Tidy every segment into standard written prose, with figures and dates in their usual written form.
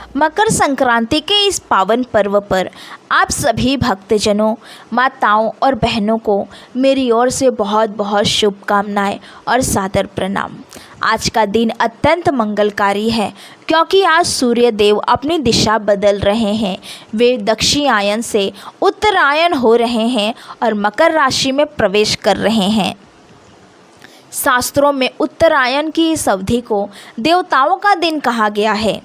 मकर संक्रांति के इस पावन पर्व पर आप सभी भक्तजनों, माताओं और बहनों को मेरी ओर से बहुत बहुत शुभकामनाएं और सादर प्रणाम। आज का दिन अत्यंत मंगलकारी है क्योंकि आज सूर्य देव अपनी दिशा बदल रहे हैं। वे दक्षिणायन से उत्तरायण हो रहे हैं और मकर राशि में प्रवेश कर रहे हैं। शास्त्रों में उत्तरायण की इस अवधि को देवताओं का दिन कहा गया है,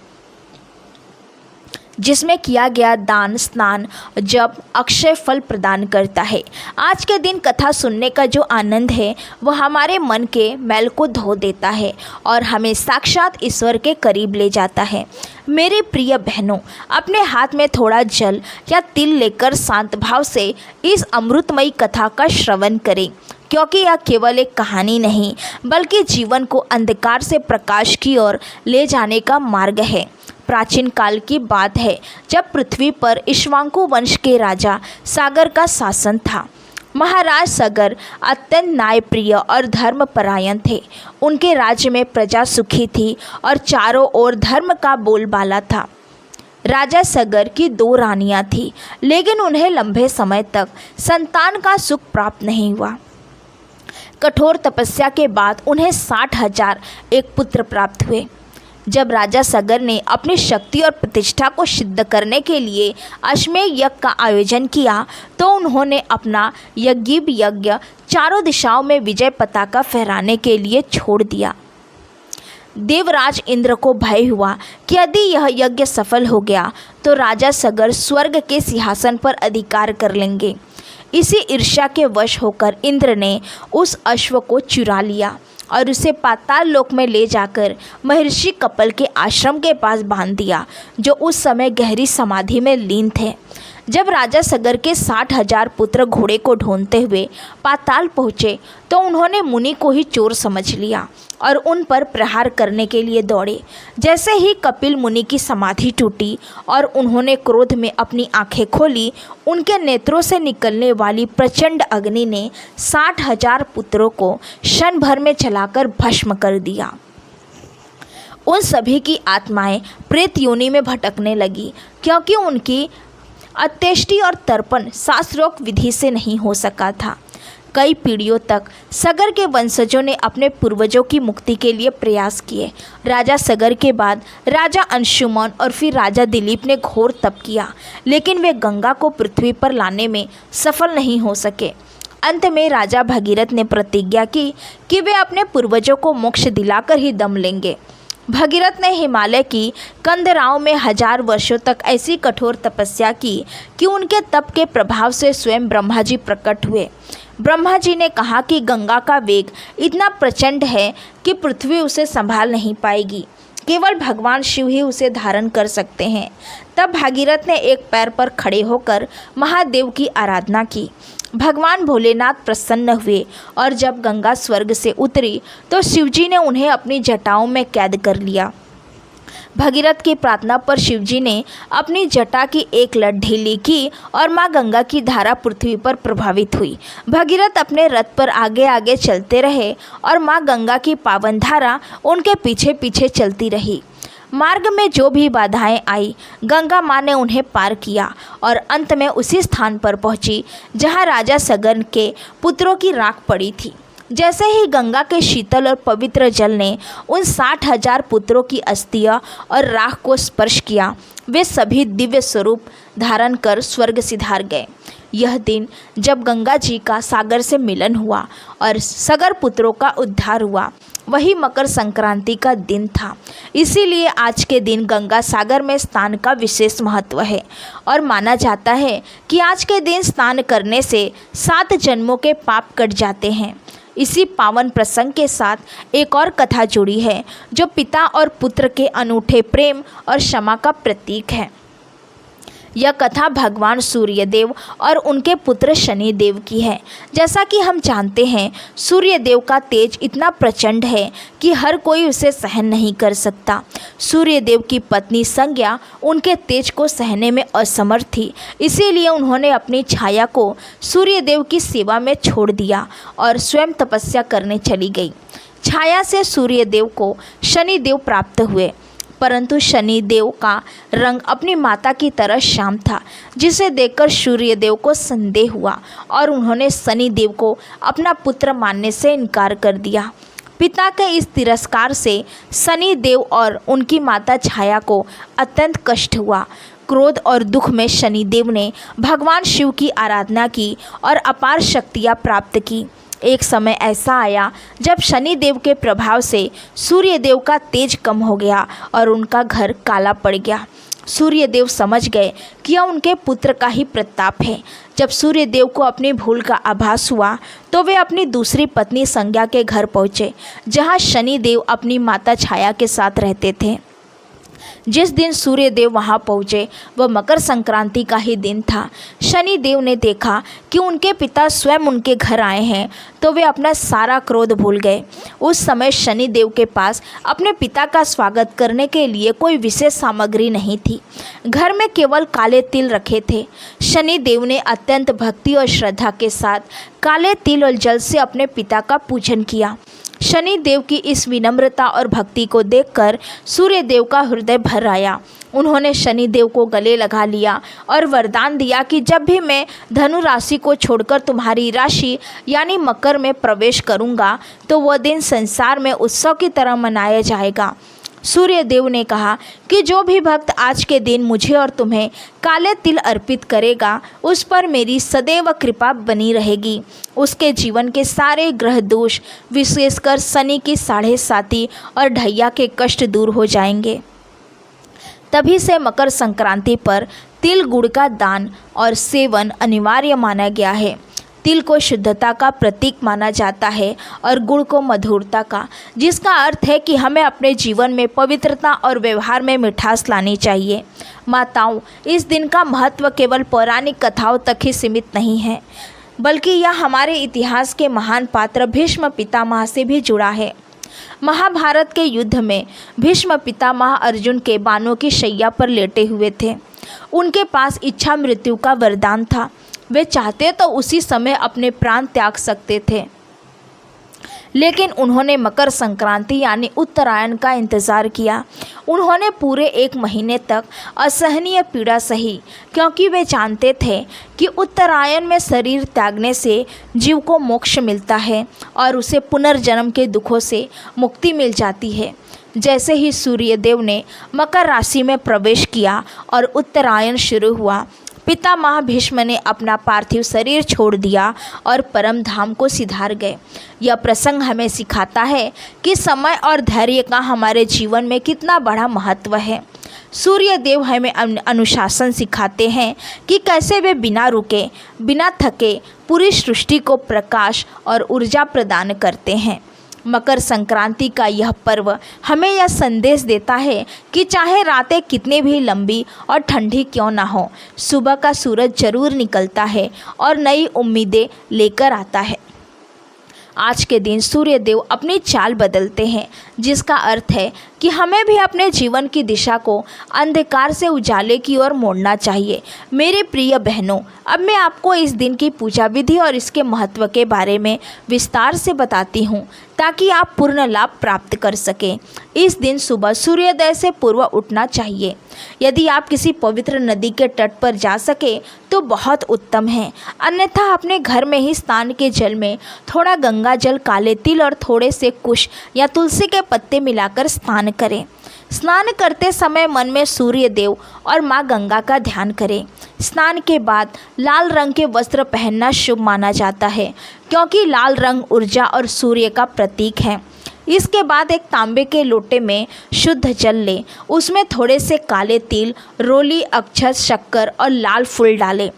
जिसमें किया गया दान, स्नान, जप अक्षय फल प्रदान करता है। आज के दिन कथा सुनने का जो आनंद है वह हमारे मन के मैल को धो देता है और हमें साक्षात ईश्वर के करीब ले जाता है। मेरे प्रिय बहनों, अपने हाथ में थोड़ा जल या तिल लेकर शांत भाव से इस अमृतमयी कथा का श्रवण करें, क्योंकि यह केवल एक कहानी नहीं बल्कि जीवन को अंधकार से प्रकाश की ओर ले जाने का मार्ग है। प्राचीन काल की बात है जब पृथ्वी पर इक्ष्वाकु वंश के राजा सागर का शासन था। महाराज सागर अत्यंत न्यायप्रिय और धर्मपरायण थे। उनके राज्य में प्रजा सुखी थी और चारों ओर धर्म का बोलबाला था। राजा सागर की 2 रानियां थीं, लेकिन उन्हें लंबे समय तक संतान का सुख प्राप्त नहीं हुआ। कठोर तपस्या के बाद उन्हें 60,000 एक पुत्र प्राप्त हुए। जब राजा सागर ने अपनी शक्ति और प्रतिष्ठा को सिद्ध करने के लिए अश्वमेध यज्ञ का आयोजन किया तो उन्होंने अपना यज्ञ चारों दिशाओं में विजय पताका फहराने के लिए छोड़ दिया। देवराज इंद्र को भय हुआ कि यदि यह यज्ञ सफल हो गया तो राजा सागर स्वर्ग के सिंहासन पर अधिकार कर लेंगे। इसी ईर्ष्या के वश होकर इंद्र ने उस अश्व को चुरा लिया और उसे पाताल लोक में ले जाकर महर्षि कपिल के आश्रम के पास बांध दिया, जो उस समय गहरी समाधि में लीन थे। जब राजा सागर के 60,000 पुत्र घोड़े को ढूंढते हुए पाताल पहुँचे तो उन्होंने मुनि को ही चोर समझ लिया और उन पर प्रहार करने के लिए दौड़े। जैसे ही कपिल मुनि की समाधि टूटी और उन्होंने क्रोध में अपनी आंखें खोली, उनके नेत्रों से निकलने वाली प्रचंड अग्नि ने 60,000 पुत्रों को क्षण भर में जलाकर भस्म कर दिया। उन सभी की आत्माएं प्रेत योनि में भटकने लगी, क्योंकि उनकी अत्येष्टि और तर्पण शास्त्रोक्त विधि से नहीं हो सका था। कई पीढ़ियों तक सागर के वंशजों ने अपने पूर्वजों की मुक्ति के लिए प्रयास किए। राजा सागर के बाद राजा अंशुमन और फिर राजा दिलीप ने घोर तप किया, लेकिन वे गंगा को पृथ्वी पर लाने में सफल नहीं हो सके। अंत में राजा भगीरथ ने प्रतिज्ञा की कि वे अपने पूर्वजों को मोक्ष दिलाकर ही दम लेंगे। भगीरथ ने हिमालय की कंदराओं में 1000 वर्षों तक ऐसी कठोर तपस्या की कि उनके तप के प्रभाव से स्वयं ब्रह्मा जी प्रकट हुए। ब्रह्मा जी ने कहा कि गंगा का वेग इतना प्रचंड है कि पृथ्वी उसे संभाल नहीं पाएगी, केवल भगवान शिव ही उसे धारण कर सकते हैं। तब भागीरथ ने एक पैर पर खड़े होकर महादेव की आराधना की। भगवान भोलेनाथ प्रसन्न हुए और जब गंगा स्वर्ग से उतरी तो शिवजी ने उन्हें अपनी जटाओं में कैद कर लिया। भगीरथ की प्रार्थना पर शिवजी ने अपनी जटा की एक लट ढीली की और माँ गंगा की धारा पृथ्वी पर प्रभावित हुई। भगीरथ अपने रथ पर आगे आगे चलते रहे और माँ गंगा की पावन धारा उनके पीछे पीछे चलती रही। मार्ग में जो भी बाधाएं आई, गंगा माँ ने उन्हें पार किया और अंत में उसी स्थान पर पहुंची जहां राजा सागर के पुत्रों की राख पड़ी थी। जैसे ही गंगा के शीतल और पवित्र जल ने उन 60,000 पुत्रों की अस्थियां और राख को स्पर्श किया, वे सभी दिव्य स्वरूप धारण कर स्वर्ग सिधार गए। यह दिन जब गंगा जी का सागर से मिलन हुआ और सागर पुत्रों का उद्धार हुआ, वही मकर संक्रांति का दिन था। इसीलिए आज के दिन गंगा सागर में स्नान का विशेष महत्व है और माना जाता है कि आज के दिन स्नान करने से 7 जन्मों के पाप कट जाते हैं। इसी पावन प्रसंग के साथ एक और कथा जुड़ी है जो पिता और पुत्र के अनूठे प्रेम और क्षमा का प्रतीक है। यह कथा भगवान सूर्यदेव और उनके पुत्र शनिदेव की है। जैसा कि हम जानते हैं, सूर्यदेव का तेज इतना प्रचंड है कि हर कोई उसे सहन नहीं कर सकता। सूर्यदेव की पत्नी संज्ञा उनके तेज को सहने में असमर्थ थी, इसीलिए उन्होंने अपनी छाया को सूर्यदेव की सेवा में छोड़ दिया और स्वयं तपस्या करने चली गई। छाया से सूर्यदेव को शनिदेव प्राप्त हुए। परंतु शनि देव का रंग अपनी माता की तरह श्याम था, जिसे देखकर सूर्य देव को संदेह हुआ और उन्होंने शनि देव को अपना पुत्र मानने से इनकार कर दिया। पिता के इस तिरस्कार से शनि देव और उनकी माता छाया को अत्यंत कष्ट हुआ। क्रोध और दुख में शनि देव ने भगवान शिव की आराधना की और अपार शक्तियाँ प्राप्त की। एक समय ऐसा आया जब शनि देव के प्रभाव से सूर्य देव का तेज कम हो गया और उनका घर काला पड़ गया। सूर्य देव समझ गए कि यह उनके पुत्र का ही प्रताप है। जब सूर्य देव को अपनी भूल का आभास हुआ तो वे अपनी दूसरी पत्नी संज्ञा के घर पहुँचे, जहाँ शनि देव अपनी माता छाया के साथ रहते थे। जिस दिन सूर्य देव वहाँ पहुँचे वह मकर संक्रांति का ही दिन था। शनि देव ने देखा कि उनके पिता स्वयं उनके घर आए हैं तो वे अपना सारा क्रोध भूल गए। उस समय शनि देव के पास अपने पिता का स्वागत करने के लिए कोई विशेष सामग्री नहीं थी। घर में केवल काले तिल रखे थे। शनि देव ने अत्यंत भक्ति और श्रद्धा के साथ काले तिल और जल से अपने पिता का पूजन किया। शनि देव की इस विनम्रता और भक्ति को देखकर सूर्य देव का हृदय भर आया। उन्होंने शनि देव को गले लगा लिया और वरदान दिया कि जब भी मैं धनु राशि को छोड़कर तुम्हारी राशि यानी मकर में प्रवेश करूंगा तो वह दिन संसार में उत्सव की तरह मनाया जाएगा। सूर्य देव ने कहा कि जो भी भक्त आज के दिन मुझे और तुम्हें काले तिल अर्पित करेगा उस पर मेरी सदैव कृपा बनी रहेगी। उसके जीवन के सारे ग्रह दोष, विशेषकर शनि की 7.5 और ढैया के कष्ट दूर हो जाएंगे। तभी से मकर संक्रांति पर तिल गुड़ का दान और सेवन अनिवार्य माना गया है। तिल को शुद्धता का प्रतीक माना जाता है और गुड़ को मधुरता का, जिसका अर्थ है कि हमें अपने जीवन में पवित्रता और व्यवहार में मिठास लानी चाहिए। माताओं, इस दिन का महत्व केवल पौराणिक कथाओं तक ही सीमित नहीं है, बल्कि यह हमारे इतिहास के महान पात्र भीष्म पितामह से भी जुड़ा है। महाभारत के युद्ध में भीष्म पितामह अर्जुन के बाणों की शैया पर लेटे हुए थे। उनके पास इच्छा मृत्यु का वरदान था। वे चाहते तो उसी समय अपने प्राण त्याग सकते थे, लेकिन उन्होंने मकर संक्रांति यानी उत्तरायण का इंतज़ार किया। उन्होंने पूरे 1 महीने तक असहनीय पीड़ा सही, क्योंकि वे जानते थे कि उत्तरायण में शरीर त्यागने से जीव को मोक्ष मिलता है और उसे पुनर्जन्म के दुखों से मुक्ति मिल जाती है। जैसे ही सूर्य देव ने मकर राशि में प्रवेश किया और उत्तरायण शुरू हुआ, पितामह भीष्म ने अपना पार्थिव शरीर छोड़ दिया और परम धाम को सिधार गए। यह प्रसंग हमें सिखाता है कि समय और धैर्य का हमारे जीवन में कितना बड़ा महत्व है। सूर्य देव हमें अनुशासन सिखाते हैं कि कैसे वे बिना रुके, बिना थके पूरी सृष्टि को प्रकाश और ऊर्जा प्रदान करते हैं। मकर संक्रांति का यह पर्व हमें यह संदेश देता है कि चाहे रातें कितनी भी लंबी और ठंडी क्यों ना हो, सुबह का सूरज जरूर निकलता है और नई उम्मीदें लेकर आता है। आज के दिन सूर्य देव अपनी चाल बदलते हैं, जिसका अर्थ है कि हमें भी अपने जीवन की दिशा को अंधकार से उजाले की ओर मोड़ना चाहिए। मेरे प्रिय बहनों, अब मैं आपको इस दिन की पूजा विधि और इसके महत्व के बारे में विस्तार से बताती हूँ, ताकि आप पूर्ण लाभ प्राप्त कर सकें। इस दिन सुबह सूर्योदय से पूर्व उठना चाहिए। यदि आप किसी पवित्र नदी के तट पर जा सके तो बहुत उत्तम है, अन्यथा अपने घर में ही स्नान के जल में थोड़ा गंगा जल, काले तिल और थोड़े से कुश या तुलसी के पत्ते मिलाकर स्नान करें। स्नान करते समय मन में सूर्य देव और माँ गंगा का ध्यान करें। स्नान के बाद लाल रंग के वस्त्र पहनना शुभ माना जाता है, क्योंकि लाल रंग ऊर्जा और सूर्य का प्रतीक है। इसके बाद एक तांबे के लोटे में शुद्ध जल लें, उसमें थोड़े से काले तिल, रोली, अक्षत, शक्कर और लाल फूल डालें।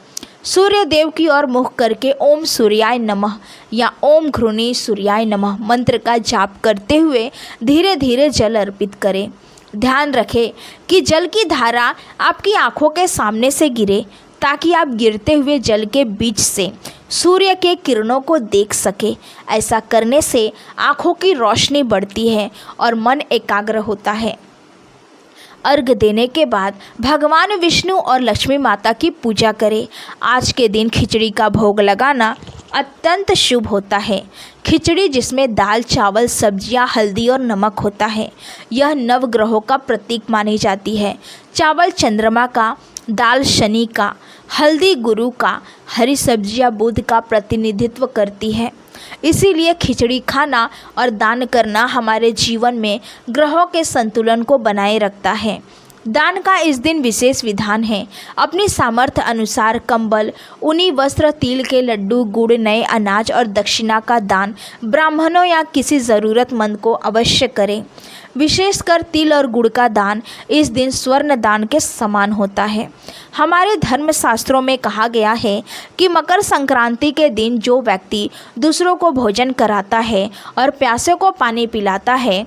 सूर्य देव की ओर मुख करके ओम सूर्याय नमः या ओम घृणी सूर्याय नमः मंत्र का जाप करते हुए धीरे धीरे जल अर्पित करें। ध्यान रखें कि जल की धारा आपकी आंखों के सामने से गिरे, ताकि आप गिरते हुए जल के बीच से सूर्य के किरणों को देख सके। ऐसा करने से आँखों की रोशनी बढ़ती है और मन एकाग्र होता है। अर्घ देने के बाद भगवान विष्णु और लक्ष्मी माता की पूजा करें। आज के दिन खिचड़ी का भोग लगाना अत्यंत शुभ होता है। खिचड़ी जिसमें दाल, चावल, सब्जियां, हल्दी और नमक होता है, यह नवग्रहों का प्रतीक मानी जाती है। चावल चंद्रमा का, दाल शनि का, हल्दी गुरु का, हरी सब्जियां बुध का प्रतिनिधित्व करती है। इसीलिए खिचड़ी खाना और दान करना हमारे जीवन में ग्रहों के संतुलन को बनाए रखता है। दान का इस दिन विशेष विधान है। अपनी सामर्थ्य अनुसार कंबल, ऊनी वस्त्र, तिल के लड्डू, गुड़, नए अनाज और दक्षिणा का दान ब्राह्मणों या किसी ज़रूरतमंद को अवश्य करें। विशेषकर तिल और गुड़ का दान इस दिन स्वर्ण दान के समान होता है। हमारे धर्मशास्त्रों में कहा गया है कि मकर संक्रांति के दिन जो व्यक्ति दूसरों को भोजन कराता है और प्यासे को पानी पिलाता है,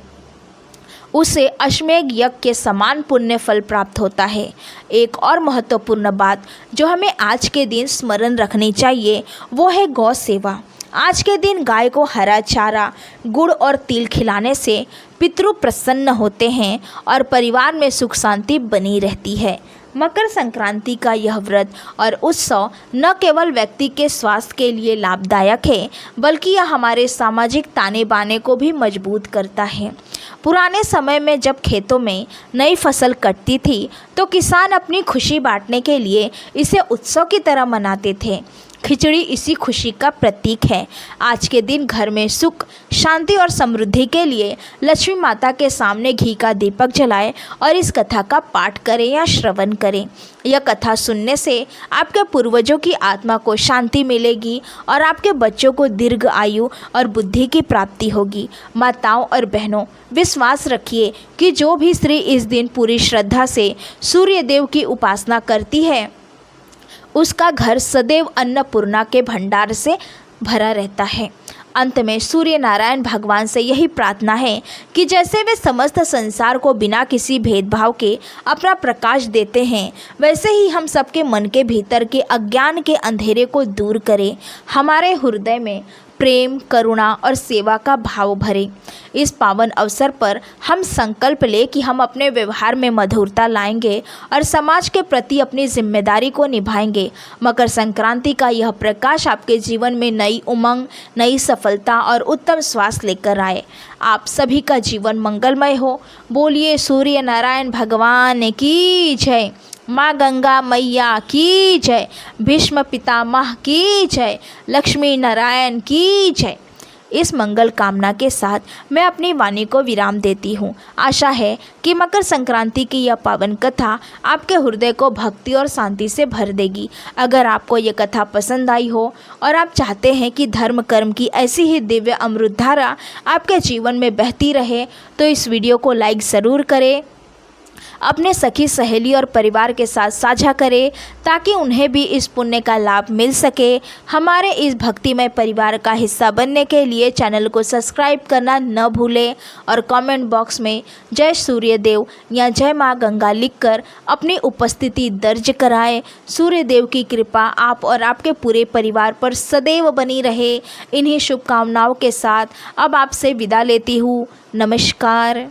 उसे अश्वमेध यज्ञ के समान पुण्य फल प्राप्त होता है। एक और महत्वपूर्ण बात जो हमें आज के दिन स्मरण रखनी चाहिए, वो है गौ सेवा। आज के दिन गाय को हरा चारा, गुड़ और तिल खिलाने से पितृ प्रसन्न होते हैं और परिवार में सुख शांति बनी रहती है। मकर संक्रांति का यह व्रत और उत्सव न केवल व्यक्ति के स्वास्थ्य के लिए लाभदायक है, बल्कि यह हमारे सामाजिक ताने बाने को भी मजबूत करता है। पुराने समय में जब खेतों में नई फसल कटती थी, तो किसान अपनी खुशी बांटने के लिए इसे उत्सव की तरह मनाते थे। खिचड़ी इसी खुशी का प्रतीक है। आज के दिन घर में सुख, शांति और समृद्धि के लिए लक्ष्मी माता के सामने घी का दीपक जलाएं और इस कथा का पाठ करें या श्रवण करें। यह कथा सुनने से आपके पूर्वजों की आत्मा को शांति मिलेगी और आपके बच्चों को दीर्घ आयु और बुद्धि की प्राप्ति होगी। माताओं और बहनों, विश्वास रखिए कि जो भी स्त्री इस दिन पूरी श्रद्धा से सूर्य देव की उपासना करती है, उसका घर सदैव अन्नपूर्णा के भंडार से भरा रहता है। अंत में सूर्य नारायण भगवान से यही प्रार्थना है कि जैसे वे समस्त संसार को बिना किसी भेदभाव के अपना प्रकाश देते हैं, वैसे ही हम सबके मन के भीतर के अज्ञान के अंधेरे को दूर करें। हमारे हृदय में प्रेम, करुणा और सेवा का भाव भरे। इस पावन अवसर पर हम संकल्प लें कि हम अपने व्यवहार में मधुरता लाएंगे और समाज के प्रति अपनी जिम्मेदारी को निभाएंगे। मकर संक्रांति का यह प्रकाश आपके जीवन में नई उमंग, नई सफलता और उत्तम स्वास्थ्य लेकर आए। आप सभी का जीवन मंगलमय हो। बोलिए सूर्य नारायण भगवान की जय। माँ गंगा मैया की जय। भीष्म पितामह की जय। लक्ष्मी नारायण की जय। इस मंगल कामना के साथ मैं अपनी वाणी को विराम देती हूँ। आशा है कि मकर संक्रांति की यह पावन कथा आपके हृदय को भक्ति और शांति से भर देगी। अगर आपको ये कथा पसंद आई हो और आप चाहते हैं कि धर्म कर्म की ऐसी ही दिव्य अमृत धारा आपके जीवन में बहती रहे, तो इस वीडियो को लाइक ज़रूर करें, अपने सखी सहेली और परिवार के साथ साझा करें ताकि उन्हें भी इस पुण्य का लाभ मिल सके। हमारे इस भक्तिमय परिवार का हिस्सा बनने के लिए चैनल को सब्सक्राइब करना न भूलें और कमेंट बॉक्स में जय सूर्यदेव या जय माँ गंगा लिखकर अपनी उपस्थिति दर्ज कराएं। सूर्यदेव की कृपा आप और आपके पूरे परिवार पर सदैव बनी रहे। इन्हीं शुभकामनाओं के साथ अब आपसे विदा लेती हूँ। नमस्कार।